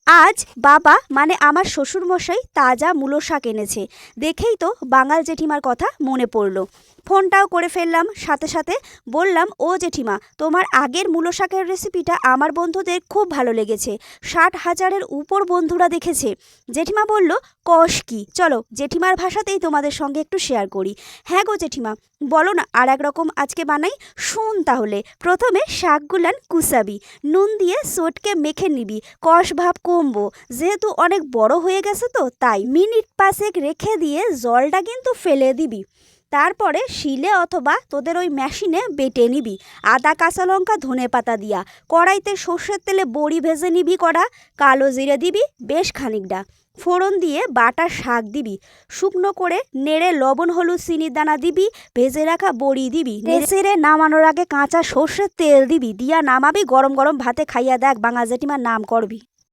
আজ বাবা মানে আমার শ্বশুরমশাই তাজা মূলো শাক এনেছে। দেখেই তো বাঙাল জেঠিমার কথা মনে পড়লো। ফোনটাও করে ফেললাম, সাথে সাথে বললাম, ও জেঠিমা, তোমার আগের মূলো শাকের রেসিপিটা আমার বন্ধুদের খুব ভালো লেগেছে। 60,000-এর উপর বন্ধুরা দেখেছে। জেঠিমা বলল, কষ কি, চলো জেঠিমার ভাষাতেই তোমাদের সঙ্গে একটু শেয়ার করি। হ্যাঁ গো জেঠিমা, বলো না আর একরকম আজকে বানাই। শুন তাহলে, প্রথমে শাকগুলান কুচাবি, নুন দিয়ে সোটকে মেখে নিবি, কষ ভাব কমবো, যেহেতু অনেক বড় হয়ে গেছে তো তাই। মিনিট 5 রেখে দিয়ে জলটা কিন্তু ফেলে দিবি। তারপরে শিলে অথবা তোদের ওই মেশিনে বেটে নিবি। আদা, কাঁচা লঙ্কা, ধনে পাতা দিয়া কড়াইতে সর্ষের তেলে বড়ি ভেজে নিবি কড়া, কালো জিরে দিবি বেশ খানিকটা, ফোড়ন দিয়ে বাটা শাক দিবি, শুকনো করে নেড়ে লবণ হলুদ চিনির দানা দিবি, ভেজে রাখা বড়ি দিবি, নেড়ে নামানোর আগে কাঁচা সর্ষের তেল দিবি, দিয়া নামাবি, গরম গরম ভাতে খাইয়া দেখ বাঙাল জেঠিমার নাম করবি।